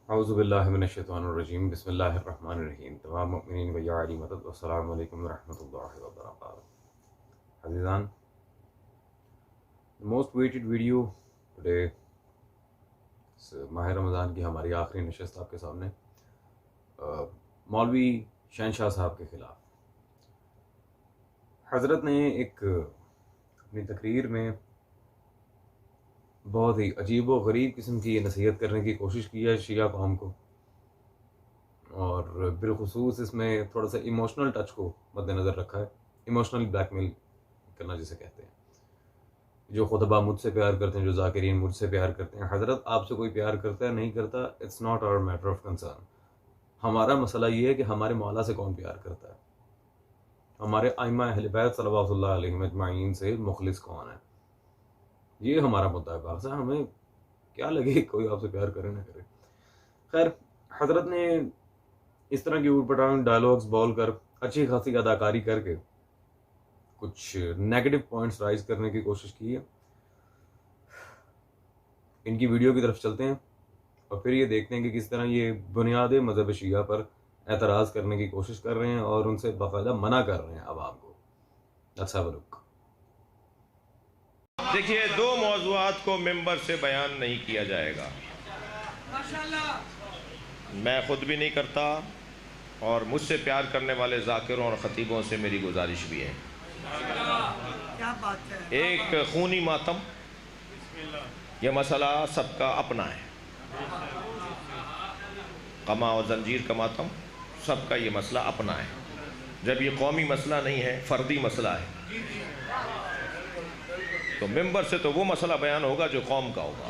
औज़ुबिल्लाहि मिनश्शैतानिर्रजीम बिस्मिल्लाहिर्रहमानिर्रहीम। तमाम मुमिनीन व या अली मदद वस्सलामु अलैकुम व रहमतुल्लाहि व बरकातुहू। अज़ीज़ान, मोस्ट वेटेड वीडियो टुडे, माह रमज़ान की हमारी आखिरी नशस्त आपके सामने, मौलवी शहनशाह साहब के ख़िलाफ़। हज़रत ने एक अपनी तकरीर में बहुत ही अजीब व गरीब किस्म की नसीहत करने की कोशिश की है शिया कौम को, और बिलखुसूस इसमें थोड़ा सा इमोशनल टच को मद्देनज़र रखा है। इमोशनल ब्लैकमेल करना जिसे कहते हैं। जो खुतबा मुझसे प्यार करते हैं, जो ज़ाकिरीन मुझसे प्यार करते हैं, हज़रत आपसे कोई प्यार करता है नहीं करता, it's not our matter of concern. हमारा मसला ये है कि हमारे मौला से कौन प्यार करता है, हमारे आइमा अहले बैत सल्लल्लाहु अलैहि अजमाइन से मुखलिस कौन है, ये हमारा मुद्दा है। बात हमें क्या लगे कोई आपसे प्यार करे ना करे। खैर, हज़रत ने इस तरह की ऊटपटांग डायलॉग्स बोल कर, अच्छी खासी अदाकारी करके कुछ नेगेटिव पॉइंट्स राइज करने की कोशिश की है। इनकी वीडियो की तरफ चलते हैं और फिर ये देखते हैं कि किस तरह ये बुनियाद मज़हब शिया पर एतराज़ करने की कोशिश कर रहे हैं और उनसे बाकायदा मना कर रहे हैं अवाम को। अच्छा वलुक। देखिए, दो मौज़ूआत को मिंबर से बयान नहीं किया जाएगा। मैं खुद भी नहीं करता और मुझसे प्यार करने वाले ज़ाकिरों और ख़तीबों से मेरी गुजारिश भी है। क्या बात है। एक खूनी मातम, यह मसला सबका अपना है। कमा और जंजीर का मातम, सबका ये मसला अपना है। जब ये कौमी मसला नहीं है, फ़र्दी मसला है, तो मिंबर से तो वो मसला बयान होगा जो कौम का होगा।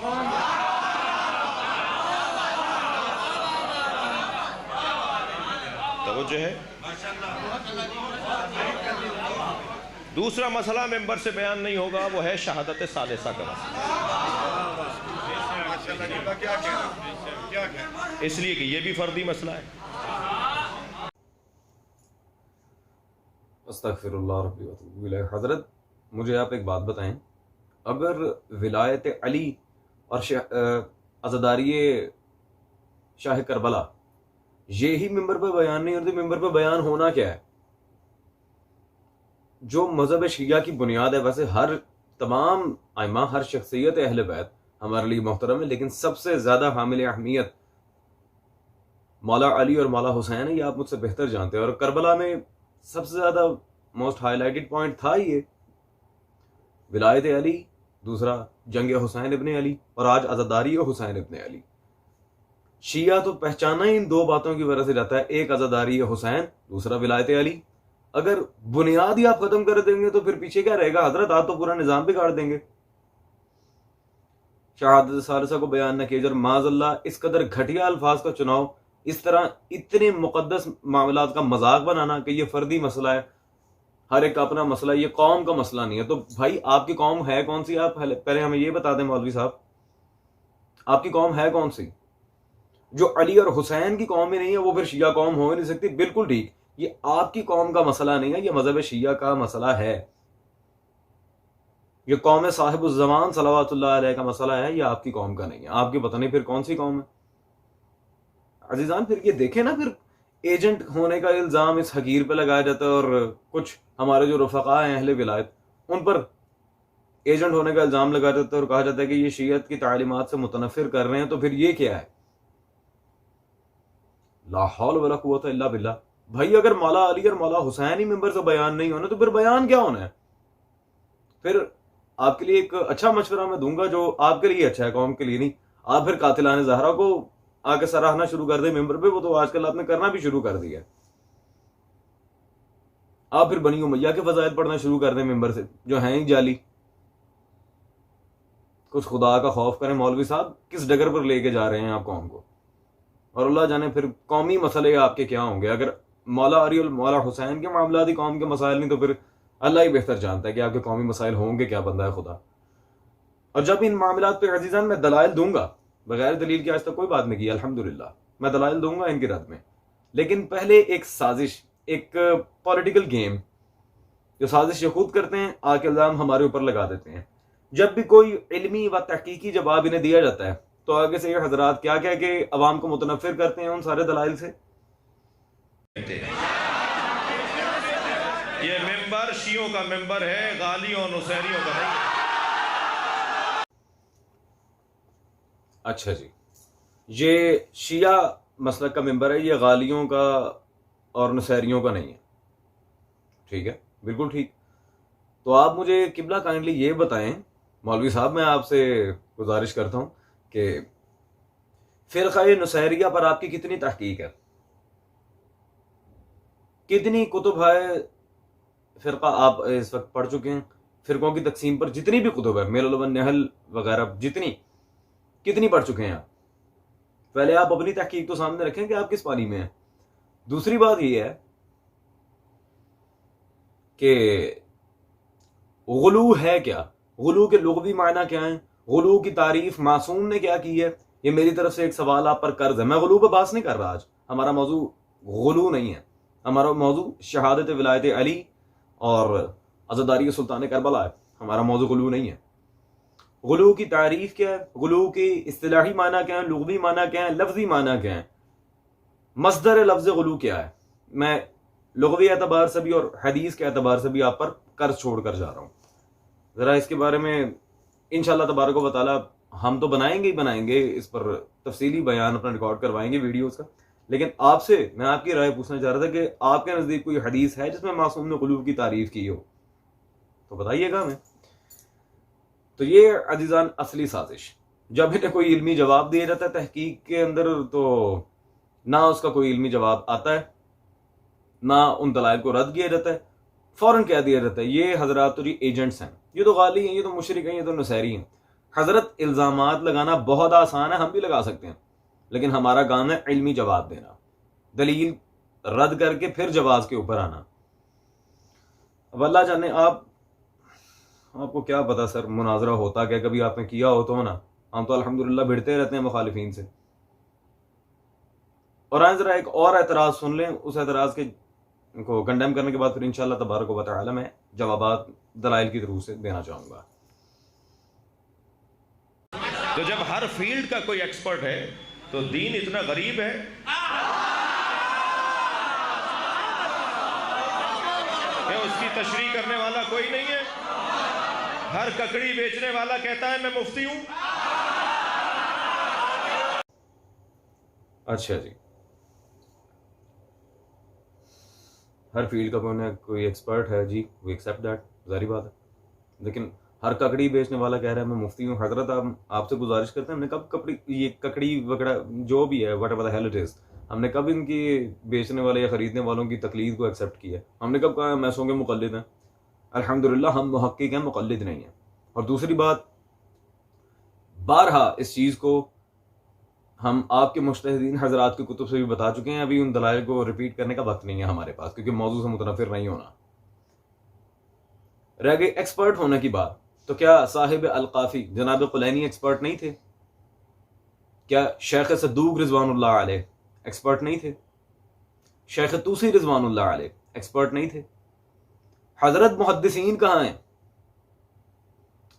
तो वो जो है दूसरा मसला मिंबर से बयान नहीं होगा, वो है शहादत सालिसा का मसला। इसलिए कि ये भी फर्दी मसला है। अस्तगफिरुल्लाह रब्बी व अतूबु इलैह। हज़रत, मुझे आप एक बात बताएं, अगर विलायत अली और अज़दारी शाह करबला ये ही मिंबर पर बयान नहीं होते, मिंबर पर बयान होना क्या है? जो मज़हब शिया की बुनियाद है, वैसे हर तमाम आइमा, हर शख्सियत अहले बैत हमारे लिए मोहतरम है, लेकिन सबसे ज़्यादा हामिल अहमियत मौला अली और मौला हुसैन है। ये आप मुझसे बेहतर जानते हैं। और करबला में सबसे ज़्यादा मोस्ट हाईलाइटेड पॉइंट था ये विलायत अली, दूसरा जंग हुसैन इब्ने अली, और आज अज़दारी हुसैन इब्ने अली। शिया तो पहचाना ही इन दो बातों की वजह से जाता है, एक अज़दारी हुसैन, दूसरा विलायत अली। अगर बुनियाद ही आप खत्म कर देंगे तो फिर पीछे क्या रहेगा? हजरत, आप तो पूरा निजाम बिगाड़ देंगे। शहादत सालिसा को बयान न किया और माज़अल्लाह इस कदर घटिया अल्फाज का चुनाव, इस तरह इतने मुकद्दस मामलात का मजाक बनाना कि ये फर्दी मसला है, हर एक का अपना मसला, ये कौम का मसला नहीं है। तो भाई, आपकी कौम है कौन सी? आप पहले हमें ये बता दें मौलवी साहब, आपकी कौम है कौन सी? जो अली और हुसैन की कौम ही नहीं है, वो फिर शिया कौम हो ही नहीं सकती। बिल्कुल ठीक, ये आपकी कौम का मसला नहीं है, ये मजहब शिया का मसला है। ये कौम साहिब ज़मान सल्लल्लाहु अलैहि का मसला है, ये आपकी कौम का नहीं है। आपकी पता नहीं फिर कौन सी कौम है। अजीजान, फिर ये देखें ना, फिर एजेंट होने का इल्ज़ाम इस हकीर पे लगाया जाता है, और कुछ हमारे जो रफ़क़ा हैं अहले विलायत, उन पर एजेंट होने का इल्ज़ाम लगाया जाता है और कहा जाता है कि ये शियत की तालीमात से मुतनफ़िर कर रहे हैं। तो फिर ये क्या है? ला हौल वला कुव्वता इल्ला बिल्लाह। भाई, अगर मौला अली और मौला हुसैन ही मिंबर से बयान नहीं होना, तो फिर बयान क्या होना है? फिर आपके लिए एक अच्छा मशवरा मैं दूंगा, जो आपके लिए अच्छा है, कौम के लिए नहीं। आप फिर कातिलाने ज़हरा को आके सराहना शुरू कर दे मिंबर पे, वो तो आजकल आपने करना भी शुरू कर दिया। आप फिर बनी उमैया के फजाइल पढ़ना शुरू कर दें मिंबर से, जो हैं ही जाली। कुछ खुदा का खौफ करें मौलवी साहब, किस डगर पर लेके जा रहे हैं आप कौम को? और अल्लाह जाने फिर कौमी मसले आपके क्या होंगे। अगर मौला अली और मौला हुसैन के मामला ही कौम के मसाइल नहीं, तो फिर अल्लाह ही बेहतर जानता है कि आपके कौमी मसाइल होंगे क्या, बंदा है खुदा। और जब इन मामलात पे अजीजान मैं दलाइल दूंगा, बगैर दलील के आज तक कोई बात नहीं की अल्हम्दुलिल्लाह, मैं दलाइल दूंगा इनकी रद में, लेकिन पहले एक साजिश, एक पॉलिटिकल गेम, जो साजिश ये खुद करते हैं, आके इल्जाम हमारे ऊपर लगा देते हैं। जब भी कोई इल्मी व तहकीकी जवाब इन्हें दिया जाता है, तो आगे से ये हजरात क्या कह के अवाम को मुतनफिर करते हैं उन सारे दलाइल से। ये मेंबर शियों का मेंबर है, गालियों नुसैरियों का नहीं। अच्छा जी, ये शिया मसलक का मेंबर है, ये गालियों का और नुसैरियों का नहीं है। ठीक है, बिल्कुल ठीक। तो आप मुझे किबला काइंडली ये बताएं मौलवी साहब, मैं आपसे गुजारिश करता हूं कि फिरका नुसैरिया पर आपकी कितनी तहकीक है, कितनी कुतुब है फिरका आप इस वक्त पढ़ चुके हैं, फिरकों की तकसीम पर जितनी भी कुतुब है, मिलल व नहल वगैरह जितनी कितनी पढ़ चुके हैं आप? पहले आप अपनी तहकीक तो सामने रखें कि आप किस पानी में हैं। दूसरी बात यह है कि गुलू है क्या, गुलू के लुग़वी मायना क्या है, गुलू की तारीफ मासूम ने क्या की है। ये मेरी तरफ से एक सवाल आप पर कर्ज है। मैं गुलू पर बात नहीं कर रहा, आज हमारा मौजू गुलू नहीं है, हमारा मौजू शहादत विलायत अली और अज़दारी सुल्तान करबला है, हमारा मौजू गुलू नहीं है। गुलू की तारीफ क्या है, गुलू की इस्तिलाही माना क्या है, लुग़वी माना क्या है, लफ्जी माना क्या है, मस्दर लफ्ज गुलू क्या है। मैं लुग़वी एतबार से भी और हदीस के एतबार से भी आप पर कर्ज छोड़ कर जा रहा हूँ। ज़रा इसके बारे में इंशाअल्लाह तबारक व तआला हम तो बनाएंगे ही बनाएंगे, इस पर तफसीली बयान अपना रिकॉर्ड करवाएंगे वीडियोस का। लेकिन आपसे मैं आपकी राय पूछना चाह रहा था कि आपके नज़दीक कोई हदीस है जिसमें मासूम ने गुलू की तारीफ की हो, तो बताइएगा हमें। तो ये अजीज़ान असली साजिश, जब इन्हें कोई इल्मी जवाब दिया जाता है तहकीक के अंदर, तो ना उसका कोई इल्मी जवाब आता है, ना उन दलाइल को रद्द किया जाता है, फौरन कह दिया जाता है ये हजरात तो जी एजेंट्स हैं, ये तो गाली हैं, ये तो मुशरिक हैं, ये तो नुसैरी हैं। हजरत इल्ज़ामात लगाना बहुत आसान है, हम भी लगा सकते हैं, लेकिन हमारा काम है इल्मी जवाब देना, दलील रद्द करके फिर जवाब के ऊपर आना। अब अल्लाह जाने आपको क्या पता सर मुनाजरा होता क्या, कभी आपने किया हो तो ना। हम तो अल्हम्दुलिल्लाह भिड़ते रहते हैं मुखालिफिन से। और आज जरा एक और एतराज सुन लें, उस एतराज के को कंडेम करने के बाद फिर इंशाअल्लाह तबारक व तआला मैं जवाबात दलाइल की तरफ से देना चाहूंगा। तो जब हर फील्ड का कोई एक्सपर्ट है तो दीन इतना गरीब है। उसकी तशरीह करने वाला कोई नहीं है। हर ककड़ी बेचने वाला कहता है मैं मुफ्ती हूं। अच्छा जी, हर फील्ड का कोई एक्सपर्ट है जी, वी एक्सेप्ट दैट, जारी बात है। लेकिन हर ककड़ी बेचने वाला कह रहा है मैं मुफ्ती हूँ। हजरत आपसे गुजारिश करते हैं, हमने कब ये ककड़ी वगैरह जो भी है whatever the hell it is, हमने कब इनकी बेचने वाले या खरीदने वालों की तकलीद को एक्सेप्ट किया? हमने कब कहा मैसों के मुक़ल्लिद हैं? अल्हम्दुलिल्लाह हम मुहक्किक हैं, मुक़ल्लिद नहीं हैं। और दूसरी बात, बारहा इस चीज़ को हम आपके मुज्तहिदीन हजरात की कुतुब से भी बता चुके हैं, अभी उन दलाइल को रिपीट करने का वक्त नहीं है हमारे पास, क्योंकि मौजू से मुतनफिर नहीं होना। रह गई एक्सपर्ट होने की बात, तो क्या साहिब अल-काफ़ी जनाब कुलैनी एक्सपर्ट नहीं थे? क्या शेख सद्दूक रिजवानुल्लाह अलैह एक्सपर्ट नहीं थे? शेख तूसी रिजवानुल्लाह अलैह एक्सपर्ट नहीं थे? हजरत मुहद्दिसीन कहाँ हैं?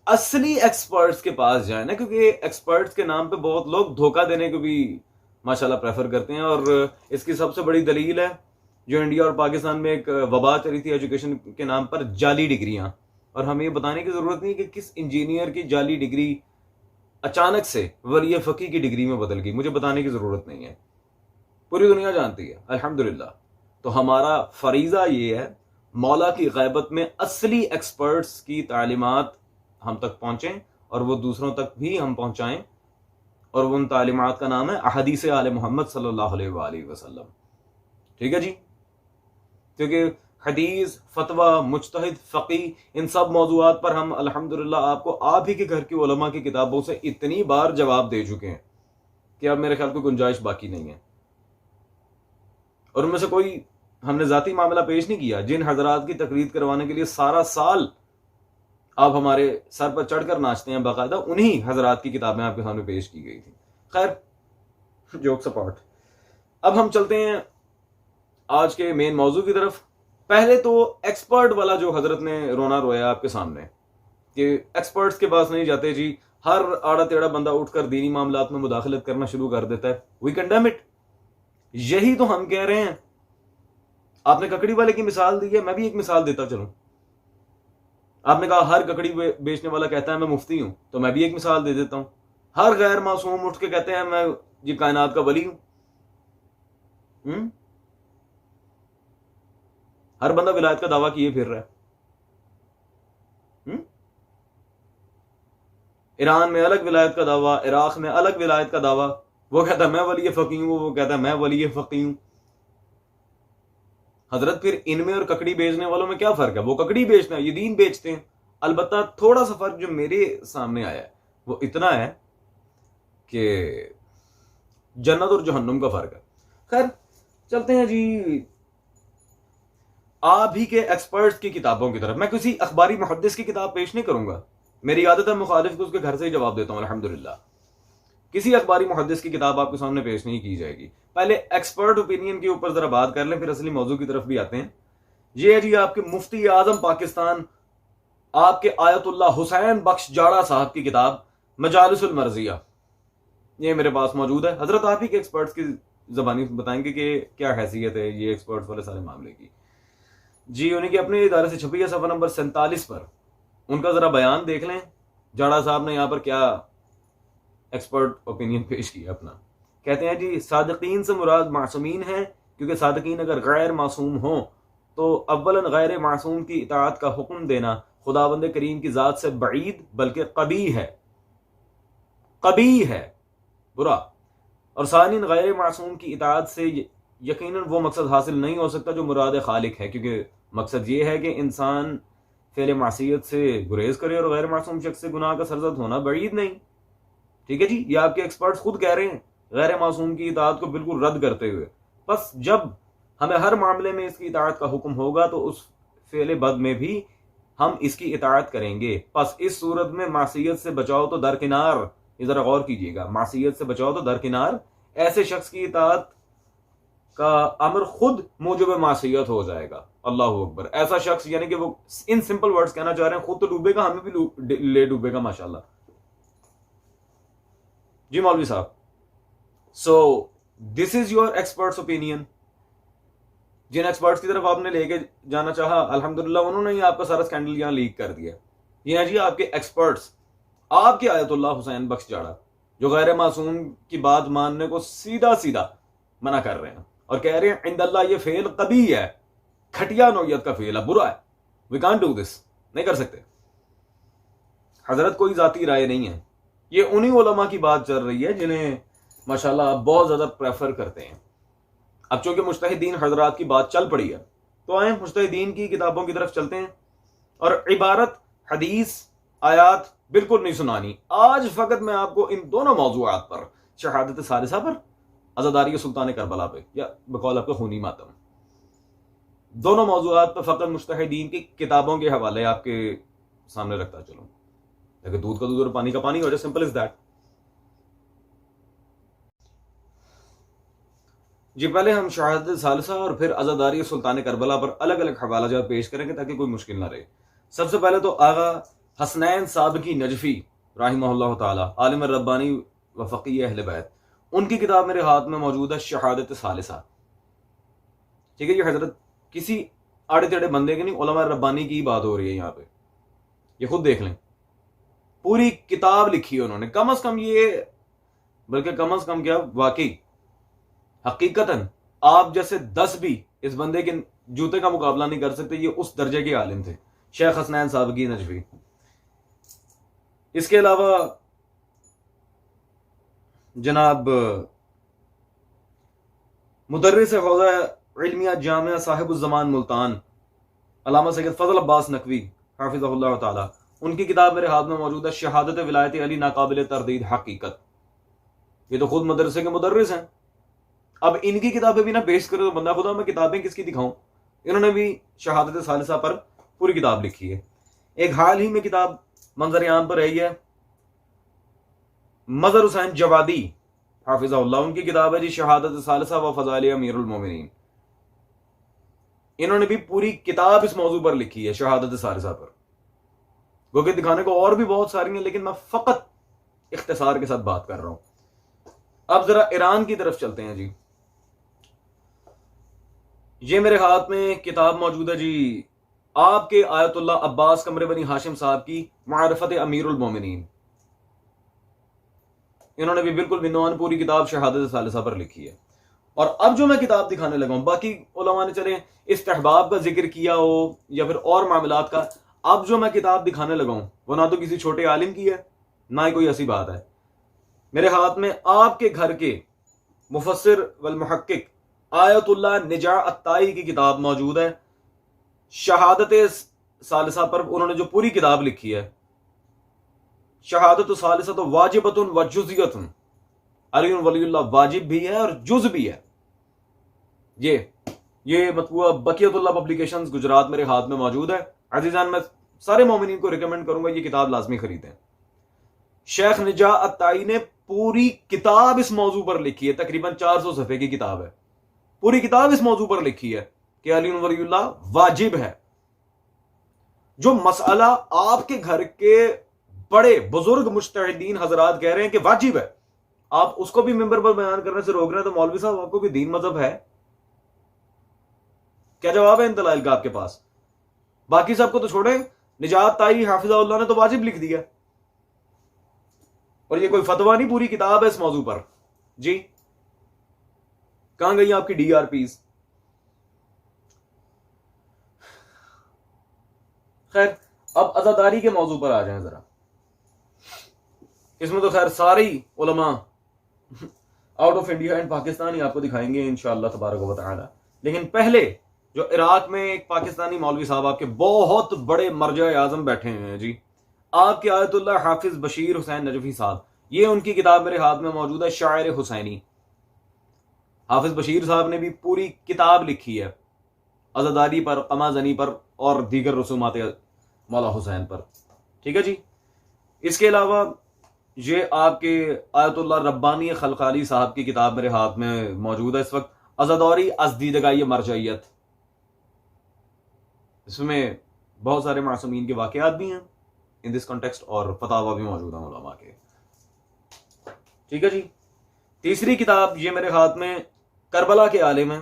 असली एक्सपर्ट्स के पास जाए ना, क्योंकि एक्सपर्ट्स के नाम पे बहुत लोग धोखा देने को भी माशाल्लाह प्रेफर करते हैं। और इसकी सबसे बड़ी दलील है जो इंडिया और पाकिस्तान में एक वबा चली थी एजुकेशन के नाम पर, जाली डिग्रियां। और हमें ये बताने की जरूरत नहीं कि किस इंजीनियर की जाली डिग्री अचानक से वली फ़की की डिग्री में बदल गई, मुझे बताने की जरूरत नहीं है, पूरी दुनिया जानती है अल्हम्दुलिल्लाह। तो हमारा फरीज़ा ये है मौला की ग़ैबत में असली एक्सपर्ट्स की तालीमात हम तक पहुँचें और वो दूसरों तक भी हम पहुँचाएँ। और उन तालीमात का नाम है अहदीस आले मोहम्मद सल्लल्लाहु अलैहि वसल्लम। ठीक है जी, क्योंकि हदीस, फतवा, मुज्तहिद, फ़क़ी, इन सब मौज़ूआत पर हम अल्हम्दुलिल्लाह आपको आप ही के घर की उलमा की किताबों से इतनी बार जवाब दे चुके हैं कि अब मेरे ख्याल कोई गुंजाइश बाकी नहीं है। और उनमें से कोई हमने ज़ाती मामला पेश नहीं किया। जिन हजरात की तकरीर करवाने के लिए सारा साल आप हमारे सर पर चढ़कर नाचते हैं बाकायदा, उन्हीं हजरात की किताबें आपके सामने पेश की गई थी। खैर, जोक्स अपार्ट, अब हम चलते हैं आज के मेन मौजू की तरफ। पहले तो एक्सपर्ट वाला जो हजरत ने रोना रोया आपके सामने कि एक्सपर्ट्स के पास नहीं जाते जी, हर आड़ा टेढ़ा बंदा उठकर दीनी मामलात में मुदाखलत करना शुरू कर देता है, वी कंडेम इट। यही तो हम कह रहे हैं। आपने ककड़ी वाले की मिसाल दी है, मैं भी एक मिसाल देता चलूं। आपने कहा हर ककड़ी बेचने वाला कहता है मैं मुफ्ती हूं, तो मैं भी एक मिसाल दे देता हूं। हर गैर मासूम उठ के कहते हैं मैं ये कायनात का वली हूं। हर बंदा विलायत का दावा किए फिर रहा है। ईरान में अलग विलायत का दावा, इराक में अलग विलायत का दावा। वो कहता है मैं वली फकीह हूं, वो कहता है मैं वली फकीह हूं। हजरत फिर इनमें और ककड़ी बेचने वालों में क्या फर्क है? वो ककड़ी बेचते हैं, ये दीन बेचते हैं। अलबत्ता थोड़ा सा फर्क जो मेरे सामने आया है वो इतना है कि जन्नत और जहन्नुम का फर्क है। खैर चलते हैं जी आप ही के एक्सपर्ट्स की किताबों की तरफ। मैं किसी अखबारी मुहद्दिस की किताब पेश नहीं करूंगा, मेरी आदत है मुखालिफ को उसके घर से ही जवाब देता हूं अल्हम्दुलिल्लाह। किसी अखबारी मुहद्दिस की किताब आपके सामने पेश नहीं की जाएगी। पहले एक्सपर्ट ओपिनियन के ऊपर जरा बात कर लें, फिर असली मौजू की तरफ भी आते हैं। ये है जी आपके मुफ्ती आजम पाकिस्तान, आपके आयतुल्लाह हुसैन बख्श जाड़ा साहब की किताब मजालिसुल मर्जिया, ये मेरे पास मौजूद है। हजरत आप ही के एक्सपर्ट्स की जबानी बताएंगे कि क्या हैसियत है ये एक्सपर्ट्स वाले सारे मामले की। जी उन्हीं के अपने इदारे से छपी है, सफा नंबर 47 पर। उनका जरा बयान देख लें, जाड़ा साहब ने यहां पर क्या एक्सपर्ट ओपिनियन पेश किया अपना। कहते हैं जी सादिकीन से मुराद मासूमीन है, क्योंकि सादिकीन अगर गैर मासूम हो तो अव्वलन गैर मासूम की इताअत का हुक्म देना खुदावंद करीम की ज़ात से बईद बल्कि कबीह है, कबीह है, बुरा। और सानिन गैर मासूम की इताअत से यकीनन वो मकसद हासिल नहीं हो सकता जो मुराद खालिक है, क्योंकि मकसद ये है कि इंसान फेल मासीयत से गुरेज करे और गैर मासूम शख्स से गुनाह का सरजद होना बईद नहीं। ठीक है जी, ये आपके एक्सपर्ट्स खुद कह रहे हैं गैर मासूम की इताअत को बिल्कुल रद्द करते हुए। बस जब हमें हर मामले में इसकी इताअत का हुक्म होगा तो उस फेले बद में भी हम इसकी इताअत करेंगे। बस इस सूरत में मासीयत से बचाओ तो दरकिनार, जरा गौर कीजिएगा, मासीयत से बचाओ तो दरकिनार, ऐसे शख्स की इताअत का अमर खुद मूजब मासीयत हो जाएगा। अल्लाह अकबर। ऐसा शख्स यानी कि वो इन सिंपल वर्ड्स कहना चाह रहे हैं, खुद तो डूबेगा, हमें भी ले डूबेगा माशाल्लाह। जी मौलवी साहब, so this is your experts opinion. जिन एक्सपर्ट्स की तरफ आपने लेके जाना चाहा अल्हम्दुलिल्लाह उन्होंने ही आपका सारा स्कैंडल यहां लीक कर दिया। ये है जी आपके एक्सपर्ट्स, आपके आयतुल्लाह हुसैन बख्श जाड़ा, जो गैर मासूम की बात मानने को सीधा सीधा मना कर रहे हैं और कह रहे हैं इंदल्लाह ये फेल कभी है, खटिया नौयत का फेल है, बुरा है, वी कांट डू दिस, नहीं कर सकते। हजरत कोई जाती राय नहीं है, ये उन्हीं उलमा की बात चल रही है जिन्हें माशाल्लाह बहुत ज्यादा प्रेफर करते हैं। अब चूंकि मुज्तहिदीन हजरात की बात चल पड़ी है तो आए मुज्तहिदीन की किताबों की तरफ चलते हैं। और इबारत, हदीस, आयात बिल्कुल नहीं सुनानी। आज फकत मैं आपको इन दोनों मौजूआत पर, शहादत सालिसा पर, अज़ादारी सुल्तान करबला पे, या बकौल आपका खूनी मातम, दोनों मौजूआत पर फकत मुज्तहिदीन की किताबों के हवाले आपके सामने रखता चलूं, ताकि दूध का दूध और पानी का पानी हो जाए। Simple is that. जी पहले हम शहादत सालिसा और फिर अज़ादारी सुल्तान करबला पर अलग अलग हवाला जात पेश करेंगे ताकि कोई मुश्किल ना रहे। सबसे पहले तो आगा हसनैन साबकी नजफी रहमहुल्लाह ताला, आलिम रब्बानी व फ़क़ीह अहले बैत, उनकी किताब मेरे हाथ में मौजूद है शहादत सालिसा। ठीक है जी, हजरत किसी आड़े टेढ़े बंदे की नहीं, उलमा रब्बानी की बात हो रही है यहाँ पे, ये खुद देख लें। पूरी किताब लिखी है उन्होंने, कम अज कम ये, बल्कि कम अज कम क्या वाकई हकीकतन आप जैसे 10 भी इस बंदे के जूते का मुकाबला नहीं कर सकते। ये उस दर्जे के आलिम थे, शेख हसनैन साबकी नजफी। इसके अलावा जनाब मुदर्रिस हौज़ा इल्मिया जामिया साहिबुज़्ज़मान मुल्तान अल्लामा सैयद फजल अब्बास नकवी हाफिज़हुल्लाह ताला, उनकी किताब मेरे हाथ में मौजूद है शहादत विलायत अली नाकाबिल तरदीद हकीकत। ये तो खुद मदरसे के मुदर्रिस हैं। अब इनकी किताबें भी ना पेश करो तो बंदा खुदा मैं किताबें किसकी दिखाऊं। इन्होंने भी शहादत सालिसा पर पूरी किताब लिखी है। एक हाल ही में किताब मंजर आम पर आई है, मजहर हुसैन जवादी हाफिज़हुल्लाह, उनकी किताब है जी शहादत सालिसा व फ़ज़ाइल अमीरुल मोमिनीन। इन्होंने भी पूरी किताब इस मौजू पर लिखी है, शहादत सालिसा पर। गोके दिखाने को और भी बहुत सारी हैं, लेकिन मैं फकत इख्तिसार के साथ बात कर रहा हूं। अब जरा ईरान की तरफ चलते हैं जी। ये मेरे हाथ में किताब मौजूद है जी, आपके आयतुल्लाह अब्बास कमरे बनी हाशिम साहब की मारिफत अमीरुल मोमिनीन। इन्होंने भी बिल्कुल बिनवान पूरी किताब शहादत सालिसा पर लिखी है। और अब जो मैं किताब दिखाने लगा हूं, बाकी उलमा ने चले इस्तेहबाब का जिक्र किया हो या फिर और मामलात का, अब जो मैं किताब दिखाने लगा हूं वो ना तो किसी छोटे आलिम की है, ना ही कोई ऐसी बात है। मेरे हाथ में आपके घर के मुफस्सिर वल मुहक्किक आयतुल्लाह निजा अत्ताई की किताब मौजूद है। शहादत सालिसा पर उन्होंने जो पूरी किताब लिखी है, शहादत सालिसा तो वाजिबतुन व जुज़ियतुन, अली वलीउल्लाह वाजिब भी है और जुज भी है। ये मतबूआ बकियतुल्लाह पब्लिकेशंस गुजरात मेरे हाथ में मौजूद है। अजीजान, मैं सारे मोमिनीन को रिकमेंड करूंगा ये किताब लाजमी खरीदें। शेख निजा अत्ताई ने पूरी किताब इस मौजू पर लिखी है, तकरीबन 400 सफ़े की किताब है। पूरी किताब इस मौजू पर लिखी है कि अली वलीउल्लाह वाजिब है। जो मसला आपके घर के बड़े बुजुर्ग मुज्तहिदीन हजरात कह रहे हैं कि वाजिब है, आप उसको भी मिंबर पर बयान करने से रोक रहे हैं, तो मौलवी साहब आपको भी दीन मजहब है? क्या जवाब है इन दलाइल का आपके पास? बाकी सबको तो छोड़े, निजात ताई हाफिज़ाहुल्लाह ने तो वाजिब लिख दिया, और ये कोई फतवा नहीं, पूरी किताब है इस मौजू पर जी। कहां गई आपकी DRPs? खैर, अब अज़ादारी के मौजू पर आ जाएं जरा। इसमें तो खैर सारी उलमा out of India and Pakistan ही आपको दिखाएंगे इंशाअल्लाह तबारक व तआला। लेकिन पहले जो इराक में एक पाकिस्तानी मौलवी साहब आपके बहुत बड़े मर्जा आजम बैठे हुए हैं जी, आपके आयतुल्लाह हाफिज बशीर हुसैन नजफी साहब, ये उनकी किताब मेरे हाथ में मौजूद है, शायर हुसैनी। हाफिज बशीर साहब ने भी पूरी किताब लिखी है अज़ादारी पर, कमाजनी पर और दीगर रसूमात मौला हुसैन पर। ठीक है जी। इसके अलावा ये आपके आयतुल्लाह रब्बानी खलकाली साहब की किताब मेरे हाथ में मौजूद है इस वक्त, अज़ादारी अज़दीदगाई मरजइयत। इसमें बहुत सारे मासूमीन के वाक़यात भी हैं इन दिस कॉन्टेक्स्ट, और फतावा भी मौजूद है उलमा के। ठीक है जी। तीसरी किताब ये मेरे हाथ में करबला के आलिम हैं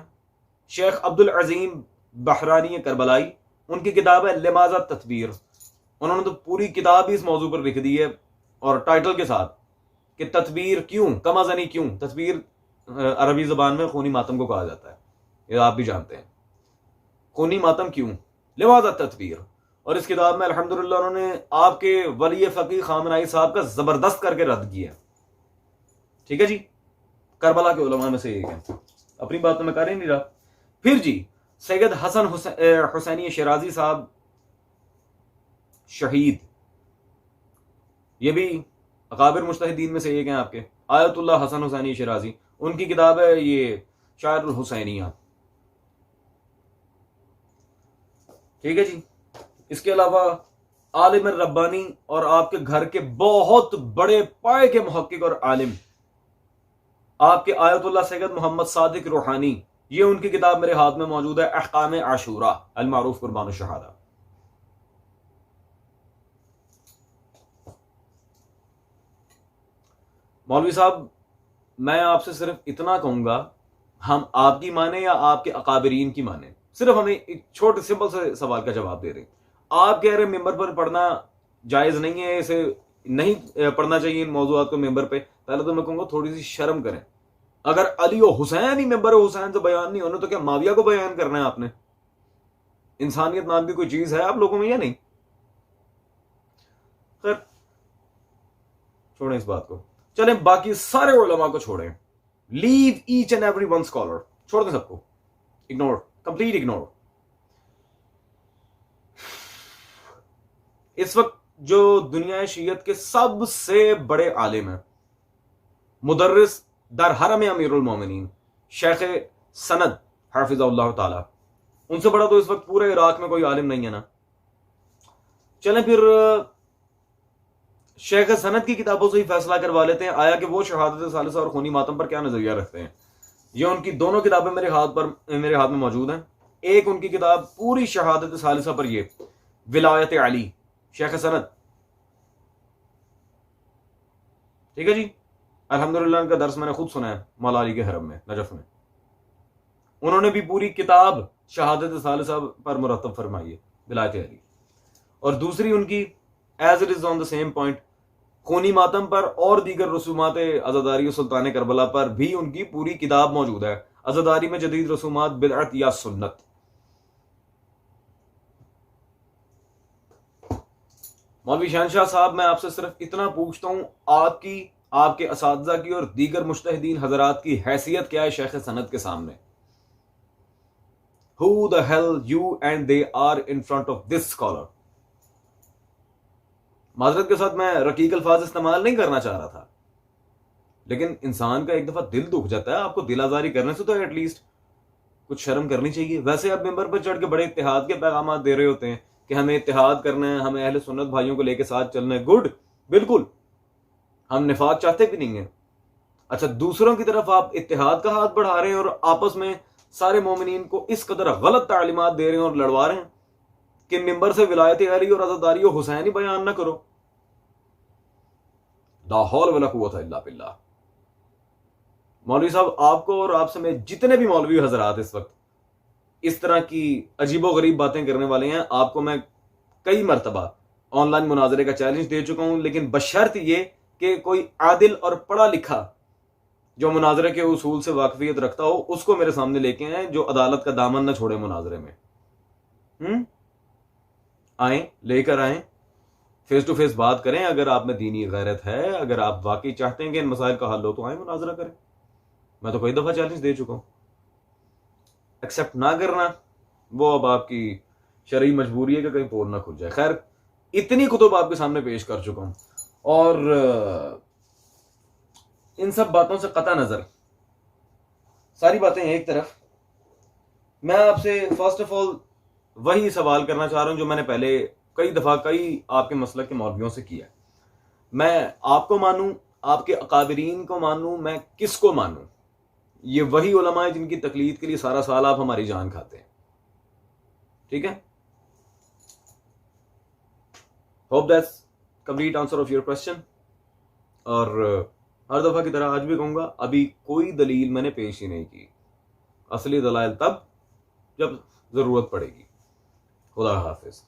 शेख अब्दुल अजीम बहरानी करबलाई, उनकी किताब है लिमाज़ा तत्बीर। उन्होंने तो पूरी किताब ही इस मौजू पर लिख दी है, और टाइटल के साथ कि तत्बीर क्यों, कमाजनी क्यों। तत्बीर अरबी ज़बान में खूनी मातम को कहा जाता है, ये आप भी जानते हैं। खूनी मातम क्यों, लिमाज़ा तत्बीर। और इस किताब में अल्हम्दुलिल्लाह उन्होंने आपके वली फ़कीह खामनाई साहब का ज़बरदस्त करके रद्द किया। ठीक है जी। करबला के उलमा में से एक है, अपनी बात तो मैं कर ही नहीं रहा। फिर जी सैयद हसन हुसैनी शिराजी साहब शहीद, ये भी अकाबिर मुज्तहिदीन में से एक हैं आपके, आयतुल्लाह हसन हुसैनी शिराजी। उनकी किताब है ये शायरुल हुसैनिया। ठीक है जी। इसके अलावा आलिम रब्बानी और आपके घर के बहुत बड़े पाए के मुहक्किक और आलिम आपके आयतुल्लाह सैयद मोहम्मद सादिक रूहानी, ये उनकी किताब मेरे हाथ में मौजूद है, अहकाम आशूरा अल मारूफ कुर्बान शहादा। मौलवी साहब, मैं आपसे सिर्फ इतना कहूंगा, हम आपकी माने या आपके अकाबरीन की माने, सिर्फ हमें एक छोटे सिंपल से सवाल का जवाब दे दें। आप कह रहे मिंबर पर पढ़ना जायज़ नहीं है, इसे नहीं पढ़ना चाहिए इन मौजूआत को मिंबर पे, पहले तो मैं कहूँगा थोड़ी सी शर्म करें। अगर अली और हुसैन ही मिंबर हुसैन से बयान नहीं होने, तो क्या माविया को बयान करना है आपने? इंसानियत नाम की कोई चीज़ है आप लोगों में या नहीं? खैर छोड़ें इस बात को, चलें बाकी सारे उलमा को छोड़ें। Leave each and every one scholar, छोड़ दें सबको, इग्नोर, कंप्लीट इग्नोर। इस वक्त जो दुनिया शीयत के सबसे बड़े आलिम हैं, मुदर्रिस दर हरम अमीरुल मोमिनीन शेख सनद हाफिज़हुल्लाह ताला, उनसे बड़ा तो इस वक्त पूरे इराक में कोई आलिम नहीं है ना। चलें फिर शेख सनद की किताबों से ही फैसला करवा लेते हैं, आया कि वो शहादत सालिसा और खूनी मातम पर क्या नजरिया रखते हैं। ये उनकी दोनों किताबें मेरे हाथ में मौजूद हैं। एक उनकी किताब पूरी शहादत सालिसा पर, ये विलायत अली शेख सनद, ठीक है जी। अल्हम्दुलिल्लाह उनका दर्स मैंने खुद सुना है मौला अली के हरम में नजफ में। उन्होंने भी पूरी किताब शहादत सालिसा पर मुरतब फरमाई है विलायत अली। और दूसरी उनकी as it is on the same point खूनी मातम पर और दीगर रसूमात अज़ादारी सुल्तान करबला पर भी उनकी पूरी किताब मौजूद है। अज़ादारी में जदीद रसूमात बिदअत या सुन्नत। मौलवी शहनशाह साहब, मैं आपसे सिर्फ इतना पूछता हूं, आपकी, आपके असातिज़ा की और दीगर मुज्तहिदीन हजरात की हैसियत क्या है शेख सनद के सामने? Who the hell you and they are in front of this scholar? माजरत के साथ मैं रकीक अल्फाज इस्तेमाल नहीं करना चाह रहा था, लेकिन इंसान का एक दफा दिल दुख जाता है। आपको दिल आजारी करने से तो एटलीस्ट कुछ शर्म करनी चाहिए। वैसे आप मेंबर पर चढ़ के बड़े इत्तेहाद के पैगाम दे रहे होते हैं कि हमें इत्तेहाद करना है, हमें अहले सुन्नत भाइयों को लेकर साथ चलना है। गुड, बिल्कुल, हम निफाक चाहते भी नहीं है। अच्छा, दूसरों की तरफ आप इत्तेहाद का हाथ बढ़ा रहे हैं और आपस में सारे मोमिनीन को इस कदर गलत तालीमात दे रहे हैं और लड़वा रहे हैं कि मिंबर से विलायत अली और अज़ादारी और हुसैनी बयान ना करो। ला हौल वला कुव्वता इल्ला बिल्लाह। मौलवी साहब, आपको और आप समेत जितने भी मौलवी हजरात इस वक्त इस तरह की अजीबो गरीब बातें करने वाले हैं, आपको मैं कई मरतबा ऑनलाइन मुनाजरे का चैलेंज दे चुका हूं, लेकिन बशर्त ये कि कोई आदिल और पढ़ा लिखा जो मुनाजरे के उसूल से वाकफियत रखता हो उसको मेरे सामने लेके आए, जो अदालत का दामन न छोड़े मुनाजरे में। आए, लेकर आए, फेस टू फेस बात करें। अगर आप में दीनी गैरत है, अगर आप वाकई चाहते हैं कि इन मसाइल का हल हो, तो आए मुनाजरा करें। मैं तो कई दफा चैलेंज दे चुका हूं। एक्सेप्ट ना करना वो अब आपकी शरई मजबूरी है कि कहीं पोल ना खुल जाए। खैर, इतनी कुतुब आपके सामने पेश कर चुका हूं और इन सब बातों से कता नजर, सारी बातें एक तरफ, मैं आपसे फर्स्ट ऑफ ऑल वही सवाल करना चाह रहा हूं जो मैंने पहले कई दफा कई आपके मसलक के मौलवियों से किया। मैं आपको मानूं, आपके अकाबिरीन को मानूं, मैं किसको मानूं? ये वही उलमा है जिनकी तकलीद के लिए सारा साल आप हमारी जान खाते हैं। ठीक है, hope that's complete answer of your question. और हर दफा की तरह आज भी कहूंगा, अभी कोई दलील मैंने पेश ही नहीं की। असली दलाइल तब जब जरूरत पड़ेगी। खुदा हाफिज।